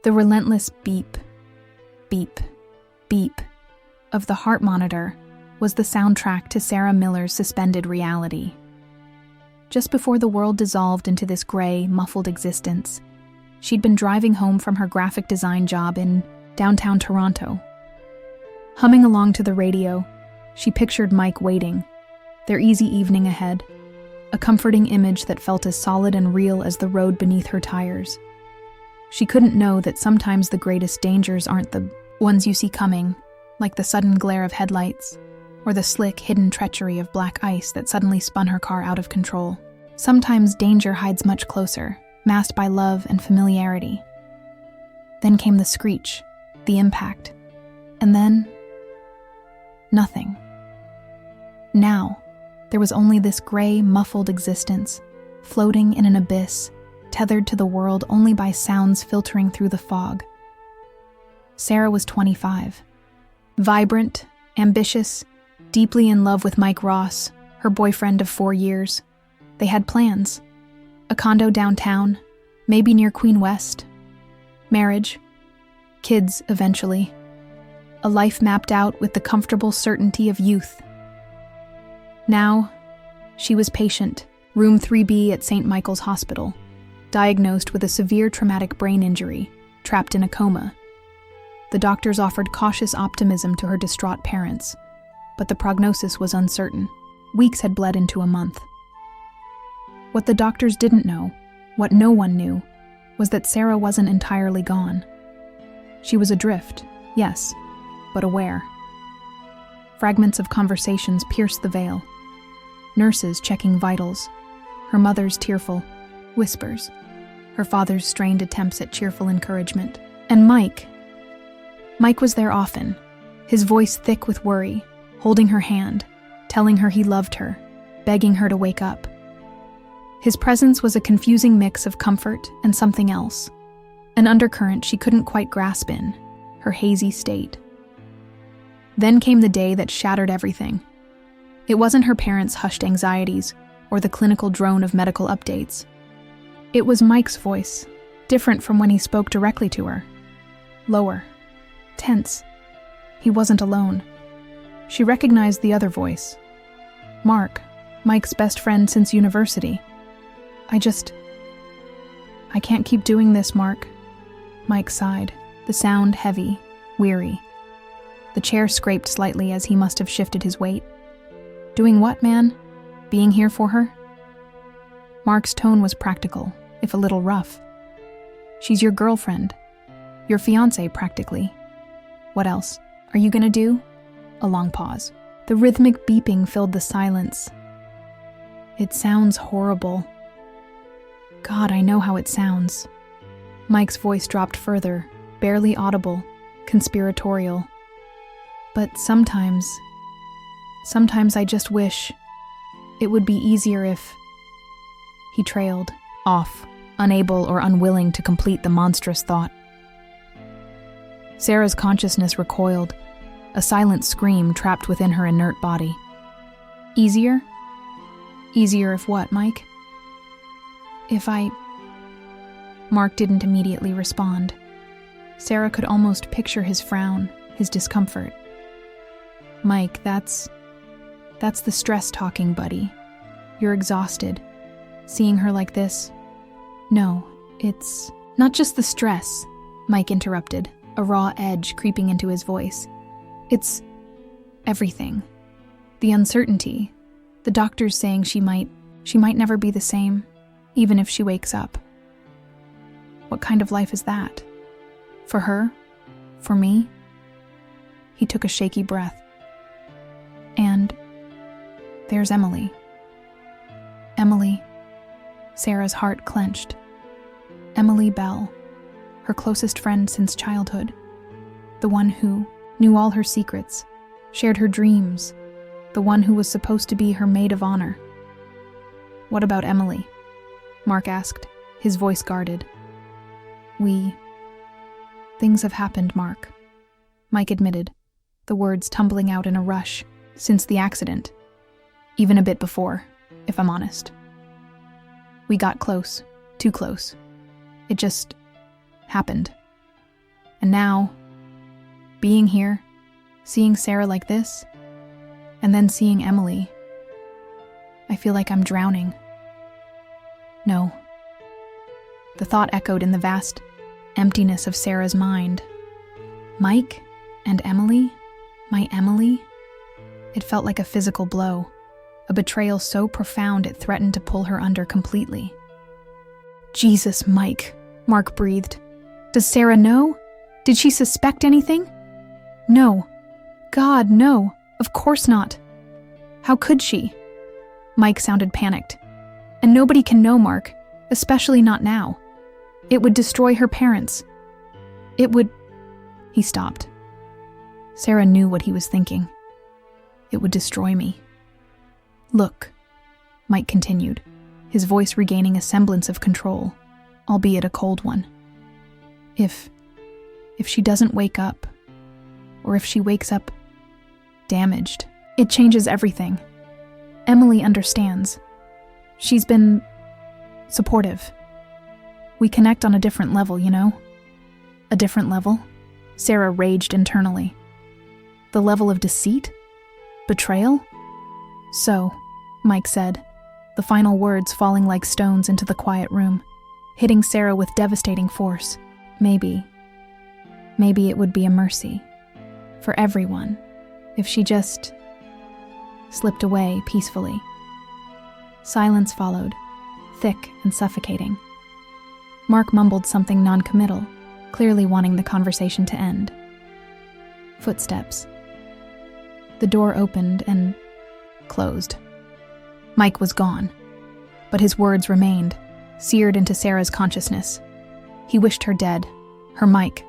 The relentless beep, beep, beep of the heart monitor was the soundtrack to Sarah Miller's suspended reality. Just before the world dissolved into this gray, muffled existence, she'd been driving home from her graphic design job in downtown Toronto. Humming along to the radio, she pictured Mike waiting, their easy evening ahead, a comforting image that felt as solid and real as the road beneath her tires. She couldn't know that sometimes the greatest dangers aren't the ones you see coming, like the sudden glare of headlights, or the slick, hidden treachery of black ice that suddenly spun her car out of control. Sometimes danger hides much closer, masked by love and familiarity. Then came the screech, the impact, and then nothing. Now, there was only this gray, muffled existence, floating in an abyss, tethered to the world only by sounds filtering through the fog. Sarah was 25. Vibrant, ambitious, deeply in love with Mike Ross, her boyfriend of 4 years. They had plans. A condo downtown, maybe near Queen West. Marriage. Kids, eventually. A life mapped out with the comfortable certainty of youth. Now, she was patient, room 3B at St. Michael's Hospital, diagnosed with a severe traumatic brain injury, trapped in a coma. The doctors offered cautious optimism to her distraught parents, but the prognosis was uncertain. Weeks had bled into a month. What the doctors didn't know, what no one knew, was that Sarah wasn't entirely gone. She was adrift, yes, but aware. Fragments of conversations pierced the veil. Nurses checking vitals, her mother's tearful whispers, her father's strained attempts at cheerful encouragement. And Mike was there often, his voice thick with worry, holding her hand, telling her he loved her, begging her to wake up. His presence was a confusing mix of comfort and something else, an undercurrent she couldn't quite grasp in, her hazy state. Then came the day that shattered everything. It wasn't her parents' hushed anxieties or the clinical drone of medical updates. It was Mike's voice, different from when he spoke directly to her. Lower, tense. He wasn't alone. She recognized the other voice. Mark, Mike's best friend since university. I can't keep doing this, Mark. Mike sighed, the sound heavy, weary. The chair scraped slightly as he must have shifted his weight. Doing what, man? Being here for her? Mark's tone was practical, if a little rough. She's your girlfriend. Your fiancé, practically. What else? Are you gonna do? A long pause. The rhythmic beeping filled the silence. It sounds horrible. God, I know how it sounds. Mike's voice dropped further, barely audible, conspiratorial. But sometimes I just wish it would be easier if... He trailed, off, unable or unwilling to complete the monstrous thought. Sarah's consciousness recoiled, a silent scream trapped within her inert body. Easier? Easier if what, Mike? If I... Mark didn't immediately respond. Sarah could almost picture his frown, his discomfort. Mike, that's the stress talking, buddy. You're exhausted. Seeing her like this? No, it's not just the stress, Mike interrupted, a raw edge creeping into his voice. It's everything. The uncertainty. The doctors saying she might never be the same, even if she wakes up. What kind of life is that? For her? For me? He took a shaky breath. And there's Emily. Emily. Sarah's heart clenched. Emily Bell, her closest friend since childhood. The one who knew all her secrets, shared her dreams, the one who was supposed to be her maid of honor. What about Emily? Mark asked, his voice guarded. Things have happened, Mark. Mike admitted, the words tumbling out in a rush, since the accident. Even a bit before, if I'm honest. We got close, too close. It just happened. And now, being here, seeing Sarah like this, and then seeing Emily, I feel like I'm drowning. No. The thought echoed in the vast emptiness of Sarah's mind. Mike and Emily? My Emily? It felt like a physical blow, a betrayal so profound it threatened to pull her under completely. Jesus, Mike, Mark breathed. Does Sarah know? Did she suspect anything? No. God, no. Of course not. How could she? Mike sounded panicked. And nobody can know, Mark, especially not now. It would destroy her parents. It would... He stopped. Sarah knew what he was thinking. It would destroy me. Look, Mike continued, his voice regaining a semblance of control, albeit a cold one. If she doesn't wake up, or if she wakes up damaged, it changes everything. Emily understands. She's been supportive. We connect on a different level, you know? A different level? Sarah raged internally. The level of deceit? Betrayal? So, Mike said, the final words falling like stones into the quiet room, hitting Sarah with devastating force. Maybe it would be a mercy for everyone if she just slipped away peacefully. Silence followed, thick and suffocating. Mark mumbled something non-committal, clearly wanting the conversation to end. Footsteps. The door opened and closed. Mike was gone, but his words remained, seared into Sarah's consciousness. He wished her dead, her Mike,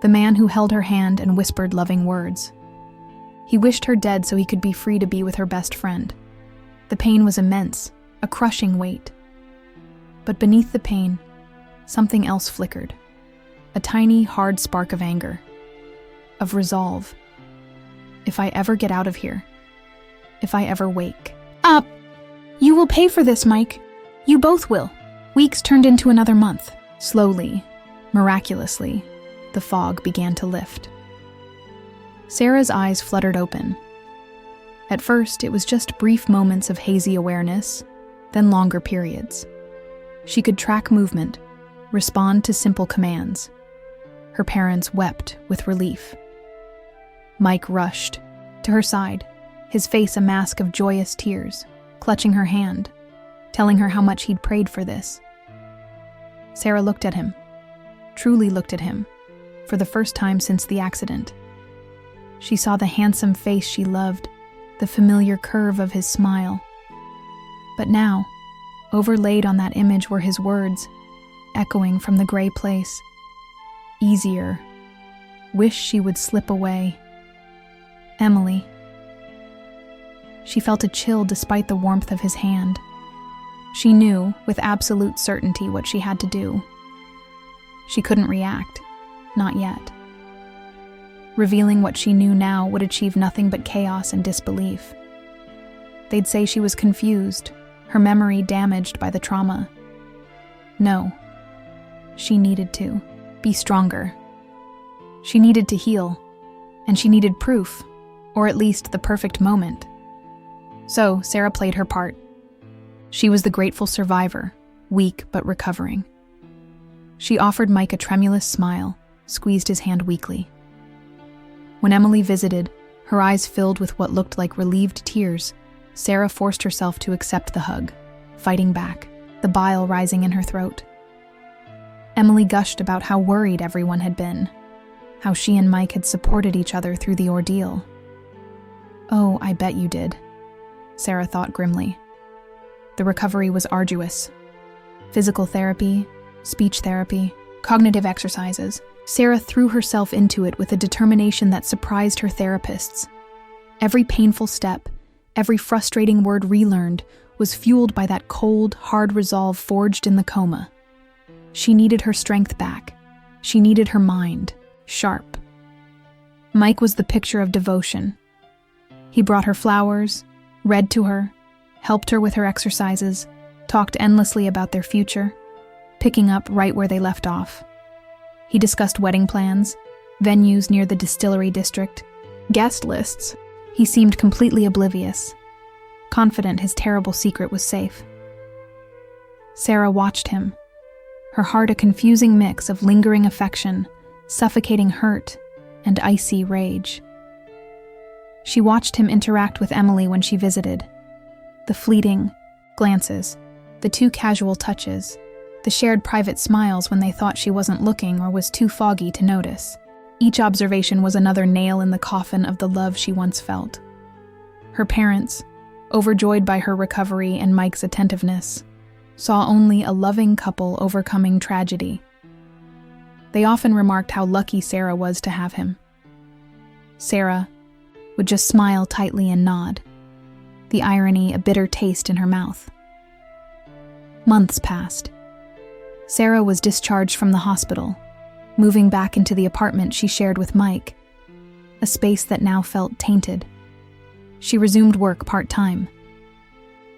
the man who held her hand and whispered loving words. He wished her dead so he could be free to be with her best friend. The pain was immense, a crushing weight. But beneath the pain, something else flickered. A tiny, hard spark of anger, of resolve. If I ever get out of here, if I ever wake up, you will pay for this, Mike. You both will. Weeks turned into another month. Slowly, miraculously, the fog began to lift. Sarah's eyes fluttered open. At first, it was just brief moments of hazy awareness, then longer periods. She could track movement, respond to simple commands. Her parents wept with relief. Mike rushed to her side, his face a mask of joyous tears, clutching her hand, telling her how much he'd prayed for this. Sarah looked at him, truly looked at him, for the first time since the accident. She saw the handsome face she loved, the familiar curve of his smile. But now, overlaid on that image were his words, echoing from the gray place. Easier. Wish she would slip away. Emily. She felt a chill despite the warmth of his hand. She knew, with absolute certainty, what she had to do. She couldn't react. Not yet. Revealing what she knew now would achieve nothing but chaos and disbelief. They'd say she was confused, her memory damaged by the trauma. No. She needed to be stronger. She needed to heal, and she needed proof, or at least the perfect moment. So Sarah played her part. She was the grateful survivor, weak but recovering. She offered Mike a tremulous smile, squeezed his hand weakly. When Emily visited, her eyes filled with what looked like relieved tears, Sarah forced herself to accept the hug, fighting back, the bile rising in her throat. Emily gushed about how worried everyone had been, how she and Mike had supported each other through the ordeal. Oh, I bet you did, Sarah thought grimly. The recovery was arduous. Physical therapy, speech therapy, cognitive exercises. Sarah threw herself into it with a determination that surprised her therapists. Every painful step, every frustrating word relearned, was fueled by that cold, hard resolve forged in the coma. She needed her strength back. She needed her mind, sharp. Mike was the picture of devotion. He brought her flowers, read to her, helped her with her exercises, talked endlessly about their future, picking up right where they left off. He discussed wedding plans, venues near the distillery district, guest lists. He seemed completely oblivious, confident his terrible secret was safe. Sarah watched him, her heart a confusing mix of lingering affection, suffocating hurt, and icy rage. She watched him interact with Emily when she visited. The fleeting glances, the too casual touches, the shared private smiles when they thought she wasn't looking or was too foggy to notice. Each observation was another nail in the coffin of the love she once felt. Her parents, overjoyed by her recovery and Mike's attentiveness, saw only a loving couple overcoming tragedy. They often remarked how lucky Sarah was to have him. Sarah would just smile tightly and nod, the irony a bitter taste in her mouth. Months passed. Sarah was discharged from the hospital, moving back into the apartment she shared with Mike, a space that now felt tainted. She resumed work part-time.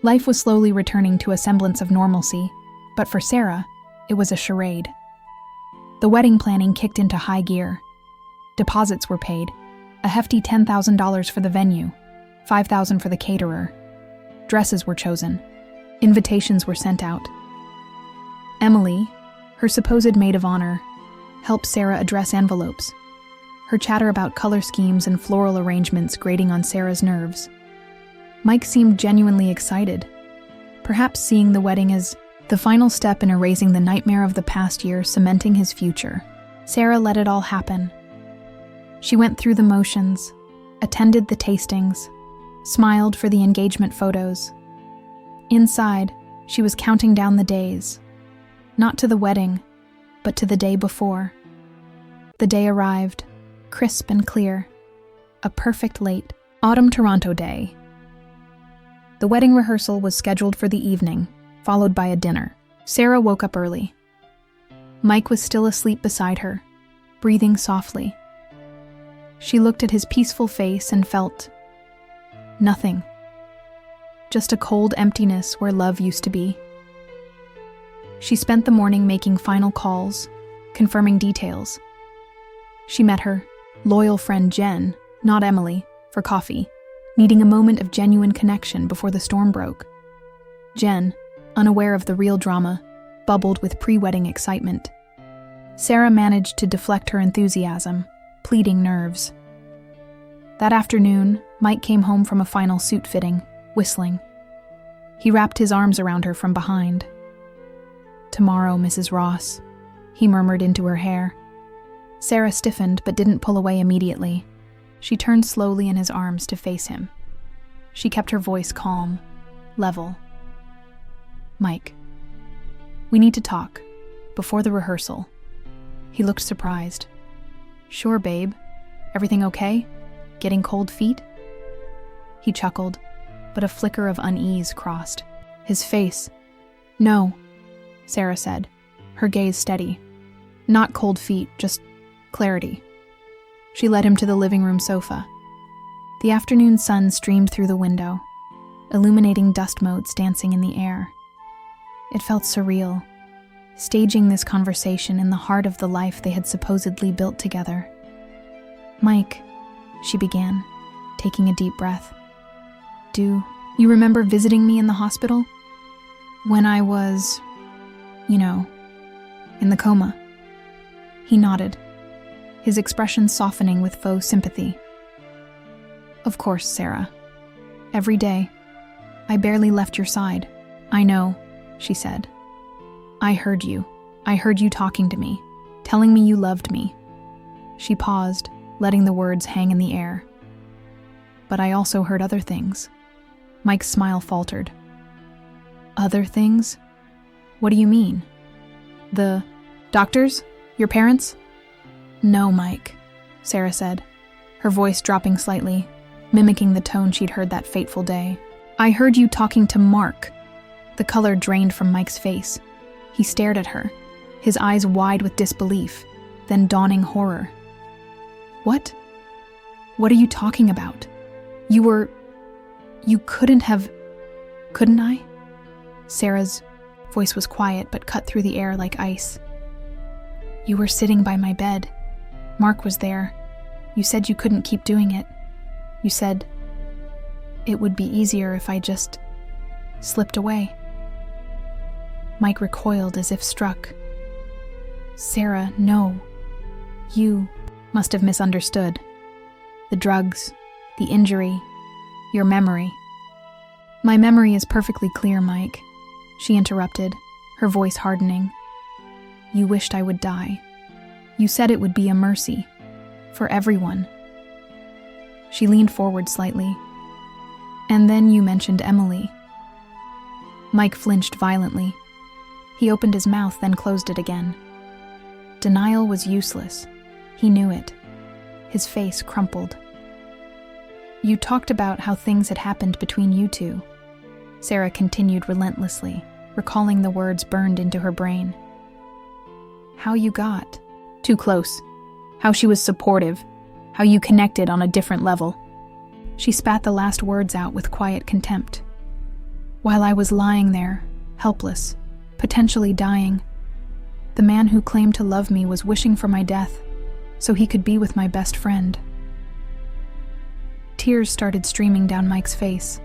Life was slowly returning to a semblance of normalcy, but for Sarah, it was a charade. The wedding planning kicked into high gear. Deposits were paid, a hefty $10,000 for the venue, $5,000 for the caterer. Dresses were chosen. Invitations were sent out. Emily, her supposed maid of honor, helped Sarah address envelopes, her chatter about color schemes and floral arrangements grating on Sarah's nerves. Mike seemed genuinely excited, perhaps seeing the wedding as the final step in erasing the nightmare of the past year, cementing his future. Sarah let it all happen. She went through the motions, attended the tastings, smiled for the engagement photos. Inside, she was counting down the days, not to the wedding, but to the day before. The day arrived, crisp and clear, a perfect late autumn Toronto day. The wedding rehearsal was scheduled for the evening, followed by a dinner. Sarah woke up early. Mike was still asleep beside her, breathing softly. She looked at his peaceful face and felt nothing. Just a cold emptiness where love used to be. She spent the morning making final calls, confirming details. She met her loyal friend Jen, not Emily, for coffee, needing a moment of genuine connection before the storm broke. Jen, unaware of the real drama, bubbled with pre-wedding excitement. Sarah managed to deflect her enthusiasm, pleading nerves. That afternoon, Mike came home from a final suit fitting, whistling. He wrapped his arms around her from behind. "Tomorrow, Mrs. Ross," he murmured into her hair. Sarah stiffened but didn't pull away immediately. She turned slowly in his arms to face him. She kept her voice calm, level. "Mike, we need to talk, before the rehearsal." He looked surprised. "Sure, babe. Everything okay? Getting cold feet?" He chuckled, but a flicker of unease crossed his face. "No," Sarah said, her gaze steady. "Not cold feet, just clarity." She led him to the living room sofa. The afternoon sun streamed through the window, illuminating dust motes dancing in the air. It felt surreal, staging this conversation in the heart of the life they had supposedly built together. "Mike," she began, taking a deep breath. "Do you remember visiting me in the hospital? When I was, in the coma?" He nodded, his expression softening with faux sympathy. "Of course, Sarah. Every day. I barely left your side." "I know," she said. I heard you talking to me, telling me you loved me." She paused, letting the words hang in the air. "But I also heard other things." Mike's smile faltered. "Other things? What do you mean? The doctors? Your parents?" "No, Mike," Sarah said, her voice dropping slightly, mimicking the tone she'd heard that fateful day. "I heard you talking to Mark." The color drained from Mike's face. He stared at her, his eyes wide with disbelief, then dawning horror. "What? What are you talking about? You couldn't have... Couldn't I?" Sarah's voice was quiet but cut through the air like ice. You were sitting by my bed. Mark was there. You said you couldn't keep doing it. You said it would be easier if I just slipped away. Mike recoiled as if struck. Sarah, no. You must have misunderstood. The drugs, the injury, your memory. My memory is perfectly clear, Mike, she interrupted, her voice hardening. You wished I would die. You said it would be a mercy. For everyone. She leaned forward slightly. And then you mentioned Emily. Mike flinched violently. He opened his mouth, then closed it again. Denial was useless. He knew it. His face crumpled. You talked about how things had happened between you two. Sarah continued relentlessly, recalling the words burned into her brain. How you got too close. How she was supportive. How you connected on a different level. She spat the last words out with quiet contempt. While I was lying there, helpless, potentially dying, the man who claimed to love me was wishing for my death so he could be with my best friend. Tears started streaming down Mike's face.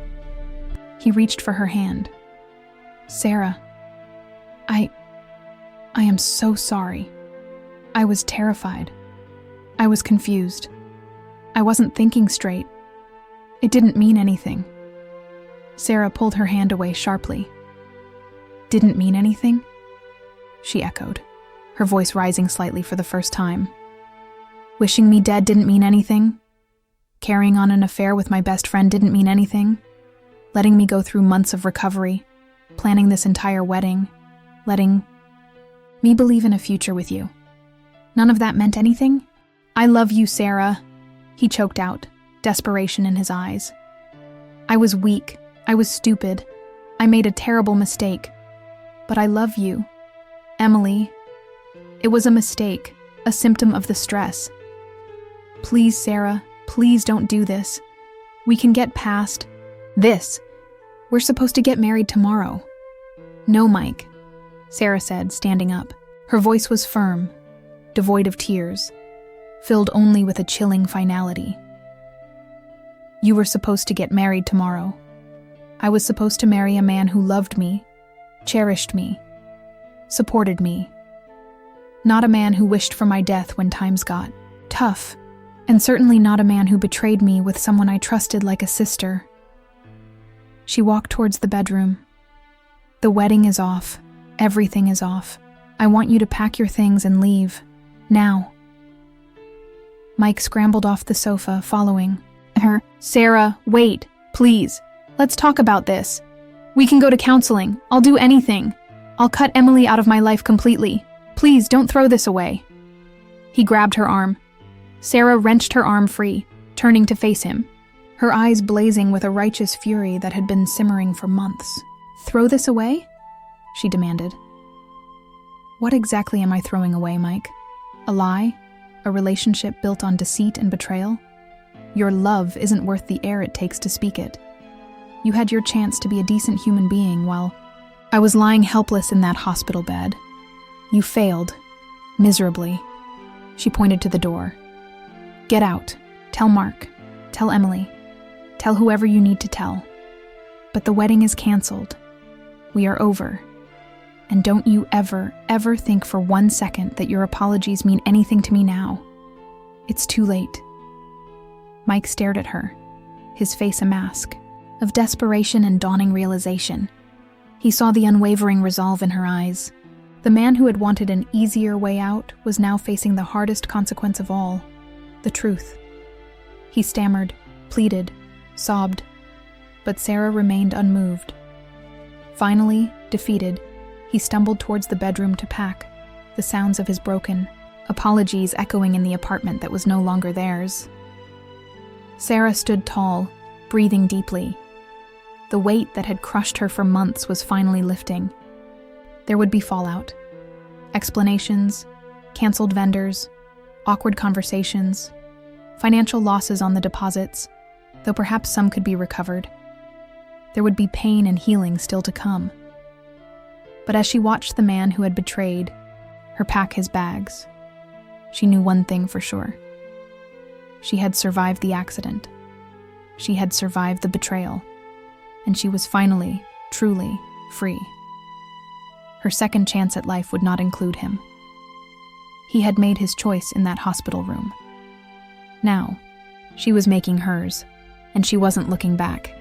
He reached for her hand. Sarah, I am so sorry. I was terrified. I was confused. I wasn't thinking straight. It didn't mean anything. Sarah pulled her hand away sharply. Didn't mean anything? She echoed, her voice rising slightly for the first time. Wishing me dead didn't mean anything? Carrying on an affair with my best friend didn't mean anything? Letting me go through months of recovery, planning this entire wedding, letting me believe in a future with you. None of that meant anything? I love you, Sarah, he choked out, desperation in his eyes. I was weak. I was stupid. I made a terrible mistake. But I love you. Emily. It was a mistake, a symptom of the stress. Please, Sarah, please don't do this. We can get past this. We're supposed to get married tomorrow. No, Mike, Sarah said, standing up. Her voice was firm, devoid of tears, filled only with a chilling finality. You were supposed to get married tomorrow. I was supposed to marry a man who loved me, cherished me, supported me. Not a man who wished for my death when times got tough, and certainly not a man who betrayed me with someone I trusted like a sister. She walked towards the bedroom. The wedding is off. Everything is off. I want you to pack your things and leave. Now. Mike scrambled off the sofa, following her. Sarah, wait, please. Let's talk about this. We can go to counseling. I'll do anything. I'll cut Emily out of my life completely. Please don't throw this away. He grabbed her arm. Sarah wrenched her arm free, turning to face him, her eyes blazing with a righteous fury that had been simmering for months. Throw this away? She demanded. What exactly am I throwing away, Mike? A lie? A relationship built on deceit and betrayal? Your love isn't worth the air it takes to speak it. You had your chance to be a decent human being while I was lying helpless in that hospital bed. You failed. Miserably. She pointed to the door. Get out. Tell Mark. Tell Emily. Tell whoever you need to tell. But the wedding is canceled. We are over. And don't you ever, ever think for 1 second that your apologies mean anything to me now. It's too late. Mike stared at her, his face a mask of desperation and dawning realization. He saw the unwavering resolve in her eyes. The man who had wanted an easier way out was now facing the hardest consequence of all, the truth. He stammered, pleaded, sobbed, but Sarah remained unmoved. Finally, defeated, he stumbled towards the bedroom to pack, the sounds of his broken apologies echoing in the apartment that was no longer theirs. Sarah stood tall, breathing deeply. The weight that had crushed her for months was finally lifting. There would be fallout. Explanations, canceled vendors, awkward conversations, financial losses on the deposits, though perhaps some could be recovered. There would be pain and healing still to come. But as she watched the man who had betrayed her pack his bags, She knew one thing for sure. She had survived the accident. She had survived the betrayal. And she was finally, truly, free. Her second chance at life would not include him. He had made his choice in that hospital room. Now, she was making hers, and she wasn't looking back.